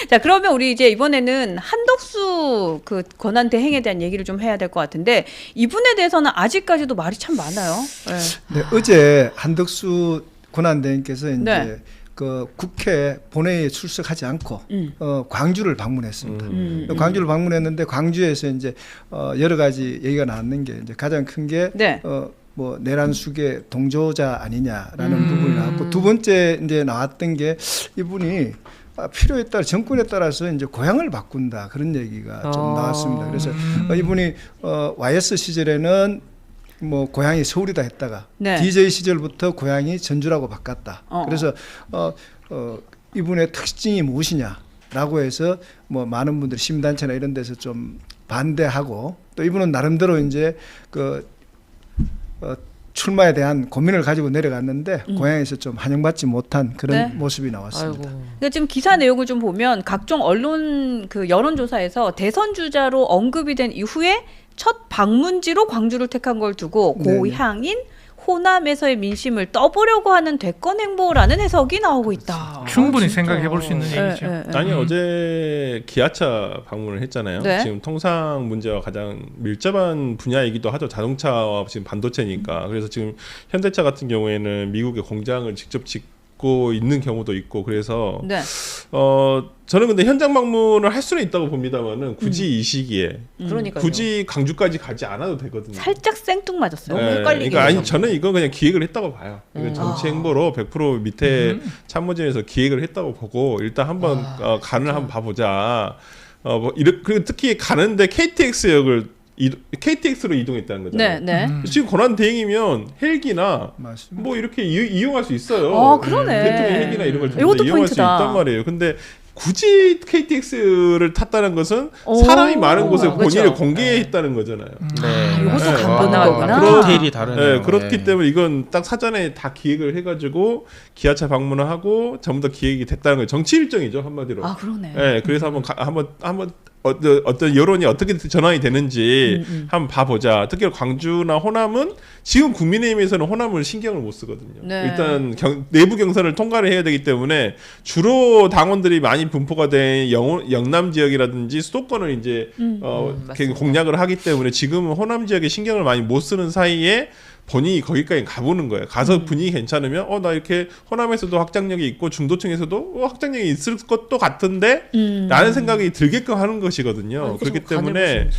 자, 그러면 우리 이제 이번에는 한덕수 그 권한 대행에 대한 얘기를 좀 해야 될 것 같은데 이분에 대해서는 아직까지도 말이 참 많아요. 네, 어제 한덕수 권한 대행께서 이제 네. 그 국회 본회의에 출석하지 않고 광주를 방문했습니다. 광주를 방문했는데 광주에서 이제 여러 가지 얘기가 나왔는 게 이제 가장 큰 게 네. 뭐 내란 수계 동조자 아니냐라는 부분이 나왔고 두 번째 이제 나왔던 게 이분이 필요에 따라 정권에 따라서 이제 고향을 바꾼다 그런 얘기가 좀 나왔습니다. 그래서 이분이 YS 시절에는 뭐 고향이 서울이다 했다가 네. DJ 시절부터 고향이 전주라고 바꿨다. 그래서 이분의 특징이 무엇이냐라고 해서 뭐 많은 분들이 시민단체나 이런 데서 좀 반대하고 또 이분은 나름대로 이제 출마에 대한 고민을 가지고 내려갔는데 고향에서 좀 환영받지 못한 그런 네. 모습이 나왔습니다. 그러니까 지금 기사 내용을 좀 보면 각종 언론 그 여론조사에서 대선 주자로 언급이 된 이후에 첫 방문지로 광주를 택한 걸 두고 고향인 호남에서의 민심을 떠보려고 하는 대권 행보라는 해석이 나오고 있다. 충분히 생각해 볼 수 있는 얘기죠. 아니 어제 기아차 방문을 했잖아요. 네. 지금 통상 문제와 가장 밀접한 분야이기도 하죠. 자동차와 지금 반도체니까. 그래서 지금 현대차 같은 경우에는 미국의 공장을 직접 짓고 있는 경우도 있고 그래서 네. 저는 근데 현장 방문을 할 수는 있다고 봅니다만은 굳이 이 시기에 그러니까요. 굳이 광주까지 가지 않아도 되거든요. 살짝 생뚱맞았어요. 너무 헷갈리게 그러니까 아니 해서. 저는 이건 그냥 기획을 했다고 봐요. 이거 정치 행보로 100% 밑에 참모진에서 기획을 했다고 보고 일단 한번 간을 한번 봐보자. 뭐 그리고 특히 가는데 KTX역을 KTX로 이동했다는 거잖아요. 네, 네. 지금 권한 대행이면 헬기나 맞습니다. 뭐 이렇게 이용할 수 있어요. 그러네. 대통령 헬기나 이런 걸 이것도 이용할 수 포인트다. 있단 말이에요. 근데 굳이 KTX를 탔다는 것은 사람이 많은 곳에 본인을 그렇죠. 공개했다는 거잖아요. 이것도 네. 간보는 거구나. 그런 디테일이 다르네요. 네, 그렇기 때문에 이건 딱 사전에 다 기획을 해가지고 기아차 방문을 하고 전부 다 기획이 됐다는 거예요. 정치 일정이죠 한마디로. 아, 그러네. 네, 그래서 한번 어떤 여론이 어떻게 전환이 되는지 한번 봐보자. 특히 광주나 호남은 지금 국민의힘에서는 호남을 신경을 못 쓰거든요. 네. 일단 내부 경선을 통과를 해야 되기 때문에 주로 당원들이 많이 분포가 된 영남 지역이라든지 수도권을 이제 공략을 하기 때문에 지금은 호남 지역에 신경을 많이 못 쓰는 사이에 본인이 거기까지 가보는 거예요. 가서 분위기 괜찮으면 나 이렇게 호남에서도 확장력이 있고 중도층에서도 확장력이 있을 것도 같은데 라는 생각이 들게끔 하는 것이거든요. 그렇기 때문에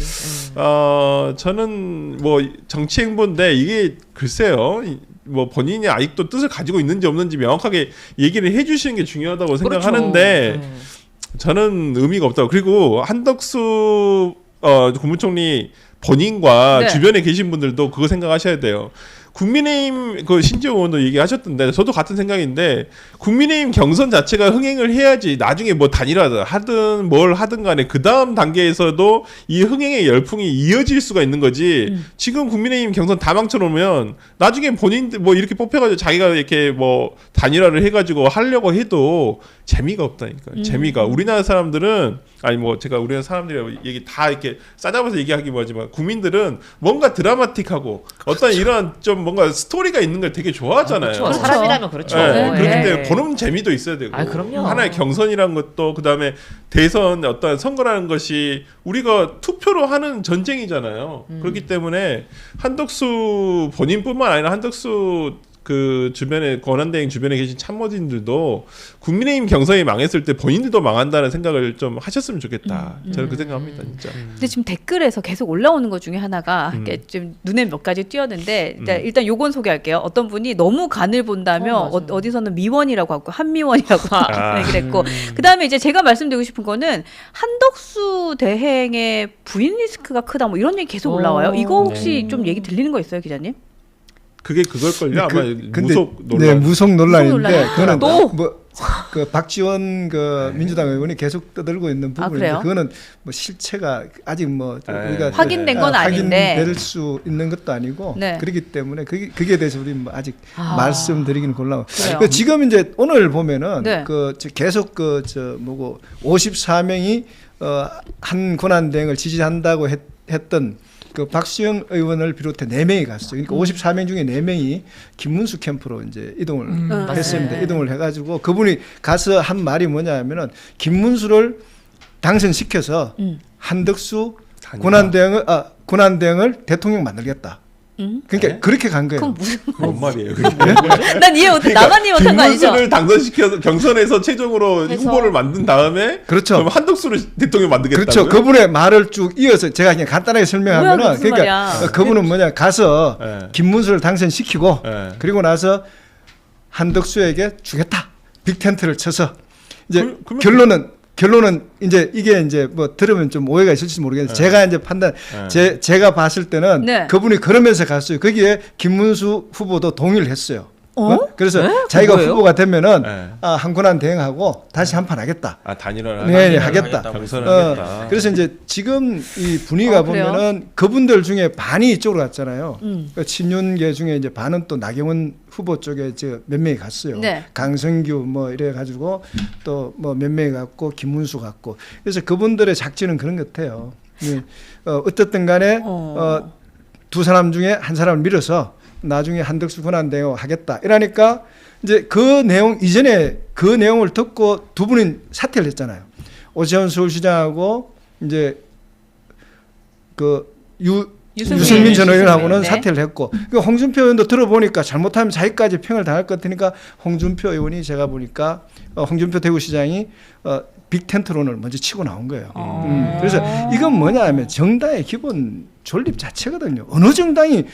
저는 뭐 정치 행보인데 이게 글쎄요. 뭐 본인이 아직도 뜻을 가지고 있는지 없는지 명확하게 얘기를 해주시는 게 중요하다고 생각하는데 저는 의미가 없다고. 그리고 한덕수 국무총리 본인과 네. 주변에 계신 분들도 그거 생각하셔야 돼요. 국민의힘 그 신지호 의원도 얘기하셨던데 저도 같은 생각인데 국민의힘 경선 자체가 흥행을 해야지 나중에 뭐 단일화하든 뭘 하든 간에 그 다음 단계에서도 이 흥행의 열풍이 이어질 수가 있는 거지. 지금 국민의힘 경선 다 망쳐놓으면 나중에 본인들 뭐 이렇게 뽑혀가지고 자기가 이렇게 뭐 단일화를 해가지고 하려고 해도 재미가 없다니까. 재미가 우리나라 사람들은 아니 뭐 제가 우리나라 사람들이 얘기 다 이렇게 싸잡아서 얘기하기 뭐하지만 국민들은 뭔가 드라마틱하고 어떤 이런 좀 뭔가 스토리가 있는 걸 되게 좋아하잖아요. 그렇죠. 사람이라면 그렇죠. 네, 그렇기 네. 때문에 보는 재미도 있어야 되고 그럼요. 하나의 경선이라는 것도 그다음에 대선 어떤 선거라는 것이 우리가 투표로 하는 전쟁이잖아요. 그렇기 때문에 한덕수 본인뿐만 아니라 한덕수 그 주변에 권한대행 주변에 계신 참모진들도 국민의힘 경선이 망했을 때 본인들도 망한다는 생각을 좀 하셨으면 좋겠다. 저는 그 생각합니다, 진짜. 근데 지금 댓글에서 계속 올라오는 것 중에 하나가 좀 눈에 몇 가지 띄었는데 일단 요건 소개할게요. 어떤 분이 너무 간을 본다며 어디서는 미원이라고 하고 한미원이라고 얘기를 했고 그다음에 이제 제가 말씀드리고 싶은 거는 한덕수 대행의 부인 리스크가 크다 뭐 이런 얘기 계속 올라와요. 이거 혹시 좀 얘기 들리는 거 있어요, 기자님? 그게 그걸걸요? 아마 근데 무속 논란. 네, 무속 논란인데 그거는 또? 그 박지원 그 민주당 의원이 계속 떠들고 있는 부분인데 그래요? 그거는 뭐 실체가 아직 뭐 우리가 확인된 건 아닌데 확인될 수 있는 것도 아니고 네. 그렇기 때문에 거기에 대해서 우리 뭐 아직 말씀드리기는 곤란하고 그래요? 지금 이제 오늘 보면은 네. 계속 54명이 한 권한 대행을 지지한다고 했던 그 박수영 의원을 비롯해 4명이 갔어요. 그러니까 54명 중에 4명이 김문수 캠프로 이제 이동을 했습니다. 맞아요. 이동을 해가지고 그분이 가서 한 말이 뭐냐면은 김문수를 당선시켜서 한덕수 권한대행을 대통령 만들겠다. 그러니까 네? 그렇게 간 거예요. 그럼 무슨 뭔 말이에요? 그게? 난 이해 못. 나만 이해 못한 거 아니죠? 김문수를 당선시켜서 경선에서 최종으로 해서. 후보를 만든 다음에 그렇죠. 그럼 한덕수를 대통령 만들겠다고요? 그렇죠. 그분의 말을 쭉 이어서 제가 그냥 간단하게 설명하면은 뭐야, 무슨 그러니까 말이야. 그분은 뭐냐 가서 네. 김문수를 당선시키고 네. 그리고 나서 한덕수에게 주겠다. 빅텐트를 쳐서 이제 그러면 결론은 이제 이게 이제 뭐 들으면 좀 오해가 있을지 모르겠는데 네. 제가 이제 판단 제가 봤을 때는 네. 그분이 그러면서 갔어요. 거기에 김문수 후보도 동의를 했어요. 그래서 네? 자기가 뭐예요? 후보가 되면은 네. 한권한 대행하고 다시 한판 하겠다. 단일화를 네, 하겠다. 경선을 어, 하겠다. 그래서 이제 지금 이 분위기가 그래요? 보면은 그분들 중에 반이 이쪽으로 갔잖아요. 음. 그 친윤계 중에 이제 반은 또 나경원 후보 쪽에 몇 명이 갔어요. 네. 강성규 뭐 이래 가지고 또 뭐 몇 명이 갔고 김문수 갔고. 그래서 그분들의 작전은 그런 것 같아요. 어쨌든 간에 두 사람 중에 한 사람을 밀어서 나중에 한덕수 권한대행 하겠다. 이러니까 이제 그 내용 이전에 그 내용을 듣고 두 분은 사퇴를 했잖아요. 오세훈 서울시장하고 이제 그 유승민 전 의원하고는 네. 사퇴를 했고 그 홍준표 의원도 들어보니까 잘못하면 자기까지 평을 당할 것 같으니까 홍준표 의원이 제가 보니까 홍준표 대구시장이 빅텐트론을 먼저 치고 나온 거예요. 그래서 이건 뭐냐 하면 정당의 기본 존립 자체거든요. 어느 정당이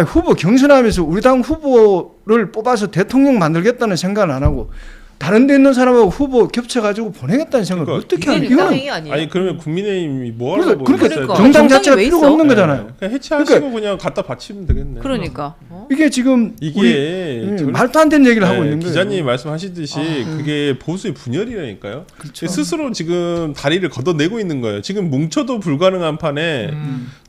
후보 경선하면서 우리 당 후보를 뽑아서 대통령 만들겠다는 생각을 안 하고 다른 데 있는 사람하고 후보 겹쳐가지고 보내겠다는 생각을 그러니까 어떻게 하는 이게 이거는 행위 아니에요. 아니 그러면 국민의힘이 뭐 하려고 그러니까 있어요? 정당 정당이 자체가 왜 필요가 있어? 없는 거잖아요. 그냥 해체하시고 그냥 갖다 바치면 되겠네. 그러니까. 이게 지금 이게 말도 안 되는 얘기를 하고 있는 거예요. 기자님이 말씀하시듯이 그게 보수의 분열이라니까요. 그렇죠. 스스로 지금 다리를 걷어내고 있는 거예요. 지금 뭉쳐도 불가능한 판에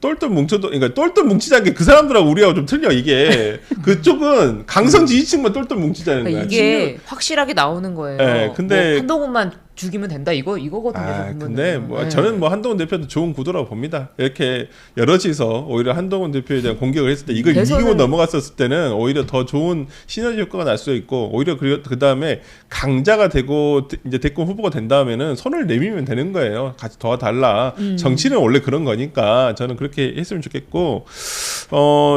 똘똘 뭉쳐도 그러니까 똘똘 뭉치자는 게 그 사람들하고 우리하고 좀 틀려. 이게 그쪽은 강성 지지층만 똘똘 뭉치자는 거야. 그러니까 이게 확실하게 나오는 거예요. 네, 근데- 뭐 한동훈만 죽이면 된다 이거거든요. 보면은. 근데 뭐 네. 저는 뭐 한동훈 대표도 좋은 구도라고 봅니다. 이렇게 여럿이서 오히려 한동훈 대표에 대한 공격을 했을 때 이걸 대선은- 이기고 넘어갔었을 때는 오히려 더 좋은 시너지 효과가 날 수 있고 오히려 그 다음에 강자가 되고 이제 대권 후보가 된 다음에는 손을 내밀면 되는 거예요. 같이 도와달라. 정치는 원래 그런 거니까 저는 그렇게 했으면 좋겠고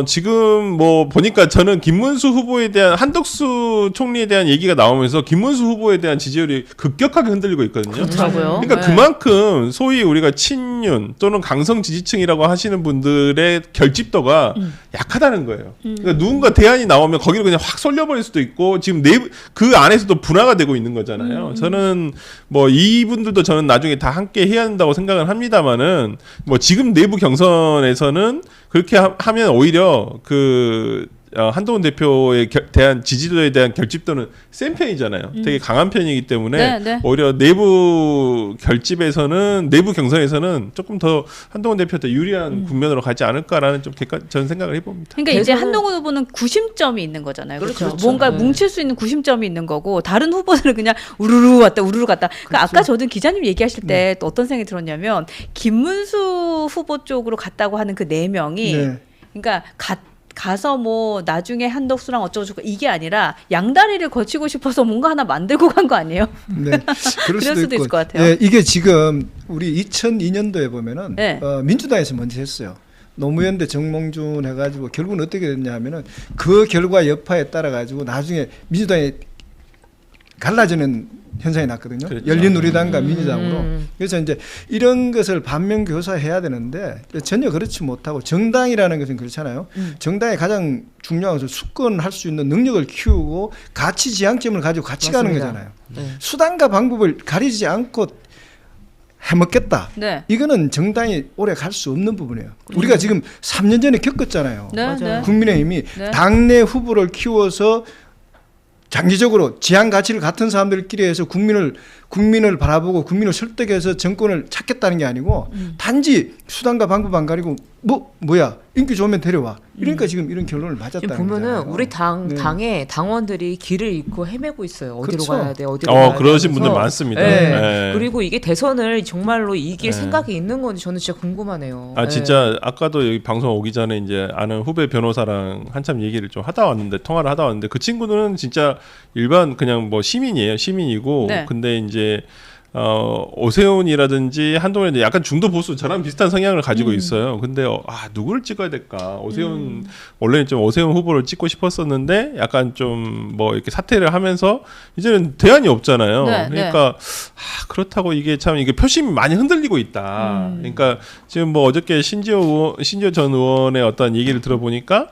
지금 뭐 보니까 저는 김문수 후보에 대한 한덕수 총리에 대한 얘기가 나오면서 김문수 후보에 대한 지지율이 급격하게 흔들리고 있거든요. 그렇더라고요. 그러니까 네. 그만큼 소위 우리가 친윤 또는 강성 지지층이라고 하시는 분들의 결집도가 약하다는 거예요. 그러니까 누군가 대안이 나오면 거기를 그냥 확 쏠려버릴 수도 있고 지금 내부 그 안에서도 분화가 되고 있는 거잖아요. 저는 뭐 이분들도 저는 나중에 다 함께 해야 한다고 생각을 합니다만은 뭐 지금 내부 경선에서는 그렇게 하면 오히려 그 한동훈 대표에 대한 지지도에 대한 결집도는 센 편이잖아요. 되게 강한 편이기 때문에 네, 네. 오히려 내부 결집에서는 내부 경선에서는 조금 더 한동훈 대표한테 유리한 국면으로 가지 않을까라는 좀 저는 생각을 해봅니다. 그러니까 이제 대선은- 한동훈 후보는 구심점이 있는 거잖아요. 그렇죠. 그렇죠. 뭔가 네. 뭉칠 수 있는 구심점이 있는 거고 다른 후보들은 그냥 우르르 왔다 우르르 갔다. 그러니까 아까 저도 기자님 얘기하실 때 또 어떤 생각이 들었냐면 김문수 후보 쪽으로 갔다고 하는 그 4명이 네. 그러니까 가서 뭐 나중에 한덕수랑 어쩌고저쩌고 이게 아니라 양다리를 거치고 싶어서 뭔가 하나 만들고 간 거 아니에요? 네, 그럴 그럴 수도 있을 것 같아요. 네, 이게 지금 우리 2002년도에 보면은 네. 민주당에서 먼저 했어요. 노무현 대 정몽준 해가지고 결국은 어떻게 됐냐면은 그 결과 여파에 따라 가지고 나중에 민주당이 갈라지는 현상이 났거든요. 그렇죠. 열린우리당과 민주당으로. 그래서 이제 이런 것을 반면교사해야 되는데 전혀 그렇지 못하고 정당이라는 것은 그렇잖아요. 정당의 가장 중요한 것은 수권할 수 있는 능력을 키우고 가치 지향점을 가지고 같이 가는 맞습니다. 거잖아요. 네. 수단과 방법을 가리지 않고 해먹겠다. 네. 이거는 정당이 오래 갈 수 없는 부분이에요. 우리가 지금 3년 전에 겪었잖아요. 네, 맞아요. 네. 국민의힘이 네. 당내 후보를 키워서 장기적으로 지향 가치를 같은 사람들끼리 해서 국민을 바라보고 국민을 설득해서 정권을 찾겠다는 게 아니고 단지 수단과 방법 안 가리고 뭐야 인기 좋으면 데려와. 이러니까 지금 이런 결론을 맞았다는 지금 보면은 거잖아요. 우리 네. 당의 당원들이 길을 잃고 헤매고 있어요. 어디로 그쵸. 가야 돼? 어디로 가야 돼? 그러신 분들 하면서. 많습니다. 네. 네. 그리고 이게 대선을 정말로 이길 네. 생각이 있는 건지 저는 진짜 궁금하네요. 아 네. 진짜 아까도 여기 방송 오기 전에 이제 아는 후배 변호사랑 한참 얘기를 좀 하다 왔는데 통화를 하다 왔는데 그 친구는 진짜 일반 그냥 뭐 시민이에요. 시민이고 네. 근데 이제 오세훈이라든지 한동훈이 약간 중도 보수 저랑 비슷한 성향을 가지고 있어요. 근데 누구를 찍어야 될까? 오세훈 원래는 좀 오세훈 후보를 찍고 싶었었는데 약간 좀 뭐 이렇게 사퇴를 하면서 이제는 대안이 없잖아요. 네, 그러니까 그렇다고 이게 참 이게 표심이 많이 흔들리고 있다. 그러니까 지금 뭐 어저께 신지호 전 의원의 어떤 얘기를 들어보니까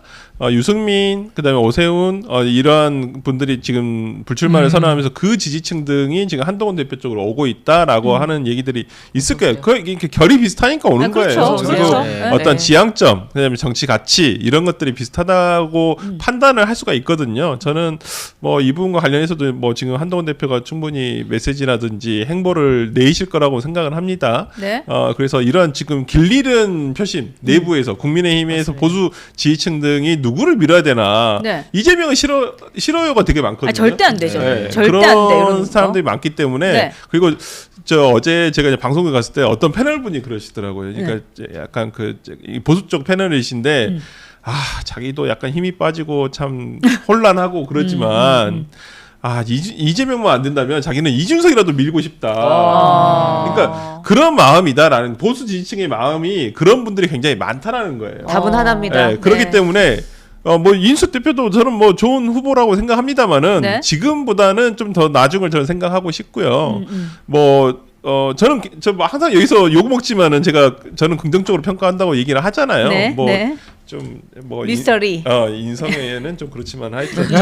유승민 그다음에 오세훈 이러한 분들이 지금 불출마를 선언하면서 그 지지층 등이 지금 한동훈 대표 쪽으로 오고 있다라고 하는 얘기들이 있을 거예요. 이게 결이 비슷하니까 오는 그렇죠. 거예요. 그렇죠. 그리고 네. 어떤 네. 지향점, 그다음에 정치 가치 이런 것들이 비슷하다고 판단을 할 수가 있거든요. 저는 뭐 이 부분과 관련해서도 뭐 지금 한동훈 대표가 충분히 메시지라든지 행보를 내실 거라고 생각을 합니다. 네. 그래서 이런 지금 길잃은 표심 내부에서 국민의힘에서 보수 지지층 등이 누구를 밀어야 되나 네. 이재명은 싫어요가 되게 많거든요. 절대 안 되죠. 네. 절대 그런 안 돼, 이런 거. 사람들이 많기 때문에 네. 그리고 저 어제 제가 이제 방송에 갔을 때 어떤 패널분이 그러시더라고요. 그러니까 이제 약간 이 보수 쪽 패널이신데 자기도 약간 힘이 빠지고 참 혼란하고 그러지만 이재명만 안 된다면 자기는 이준석이라도 밀고 싶다. 그러니까 그런 마음이다라는 보수 지지층의 마음이 그런 분들이 굉장히 많다라는 거예요. 답은 하나입니다. 네, 그렇기 네. 때문에 뭐 인수 대표도 저는 뭐 좋은 후보라고 생각합니다만은 네. 지금보다는 좀 더 나중을 저는 생각하고 싶고요. 저는 뭐 항상 여기서 욕 먹지만은 저는 긍정적으로 평가한다고 얘기를 하잖아요. 네. 뭐 네. 좀 뭐 미스터리. 인성에는 좀 그렇지만 하여튼 미스터리.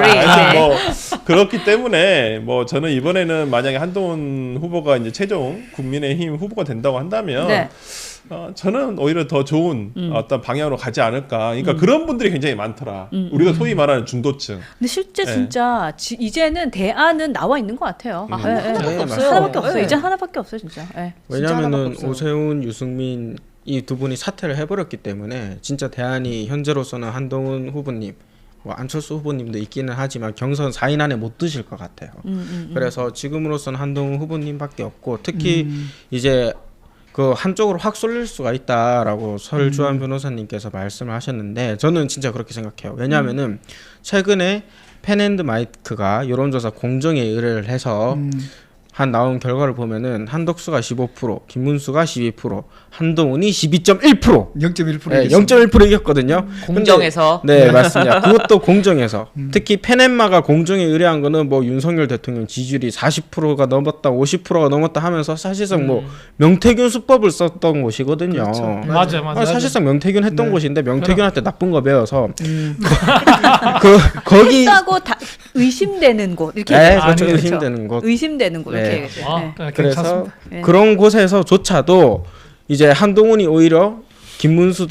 하여튼 네. 뭐 그렇기 때문에 뭐 저는 이번에는 만약에 한동훈 후보가 이제 최종 국민의힘 후보가 된다고 한다면 네. 저는 오히려 더 좋은 어떤 방향으로 가지 않을까. 그러니까 그런 분들이 굉장히 많더라. 우리가 소위 말하는 중도층. 근데 실제 네. 진짜 이제는 대안은 나와 있는 것 같아요. 하나밖에 없어요. 하나밖에 없어요. 네. 이제 하나밖에 없어요, 진짜. 네. 하나밖에 왜냐하면은 없어요. 오세훈, 유승민 이 두 분이 사퇴를 해버렸기 때문에 진짜 대안이 현재로서는 한동훈 후보님, 뭐 안철수 후보님도 있기는 하지만 경선 4인 안에 못 드실 것 같아요. 그래서 지금으로서는 한동훈 후보님밖에 없고 특히 이제 그 한쪽으로 확 쏠릴 수가 있다라고 설주환 변호사님께서 말씀을 하셨는데 저는 진짜 그렇게 생각해요. 왜냐하면은 최근에 펜앤드마이크가 여론조사 공정에 의뢰를 해서 한 나온 결과를 보면은 한덕수가 15%, 김문수가 12%, 한동훈이 12.1%, 0.1% 네, 0.1% 이겼거든요. 공정에서 네, 맞습니다. 그것도 공정에서. 특히 페넨마가 공정에 의뢰한 거는 뭐 윤석열 대통령 지지율이 40%가 넘었다, 50%가 넘었다 하면서 사실상 뭐 명태균 수법을 썼던 곳이거든요. 그렇죠. 아, 사실상 명태균 했던 네. 곳인데 명태균한테 나쁜 거 배워서 거기 했다고 다 의심되는 곳 이렇게 네, 얘기하죠. 그렇죠. 그렇죠. 의심되는 곳. 의심되는 곳 이렇게 네. 얘기하죠. 아, 네. 그래서 괜찮습니다. 네. 그런 곳에서조차도 이제 한동훈이 오히려 김문수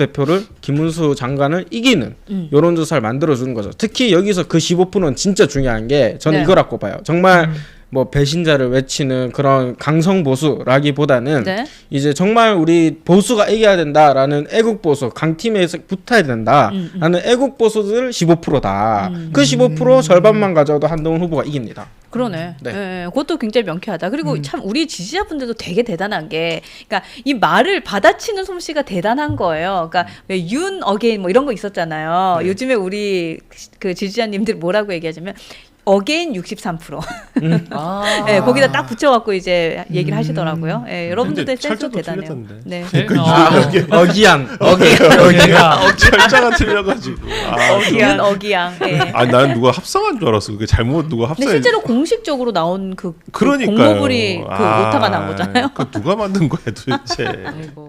장관을 이기는 여론조사를 만들어주는 거죠. 특히 여기서 그 15%는 진짜 중요한 게 저는 네. 이거라고 봐요. 정말 뭐 배신자를 외치는 그런 강성 보수라기보다는 네. 이제 정말 우리 보수가 이겨야 된다라는 애국 보수 강팀에 붙어야 된다라는 애국 보수들 15%다. 그 15% 절반만 가져도 한동훈 후보가 이깁니다. 그러네. 네. 네. 그것도 굉장히 명쾌하다. 그리고 참 우리 지지자분들도 되게 대단한 게, 그러니까 이 말을 받아치는 솜씨가 대단한 거예요. 그러니까 왜 윤 어게인 뭐 이런 거 있었잖아요. 요즘에 우리 그 지지자님들 뭐라고 얘기하자면 어게인 63%. 아. 네, 거기다 딱 붙여갖고 이제 얘기를 하시더라고요. 네, 여러분들도 근데 센스 철자도 대단해요. 틀렸던데. 네. 어기양 철자가 틀려가지고. 윤 어기양. 네. 나는 누가 합성한 줄 알았어. 그게 잘못 누가 근데 합성. 실제로 공식적으로 나온 그 그러니까요. 공모글이 그 오타가 난 거잖아요. 그 누가 만든 거야 도대체. 아이고.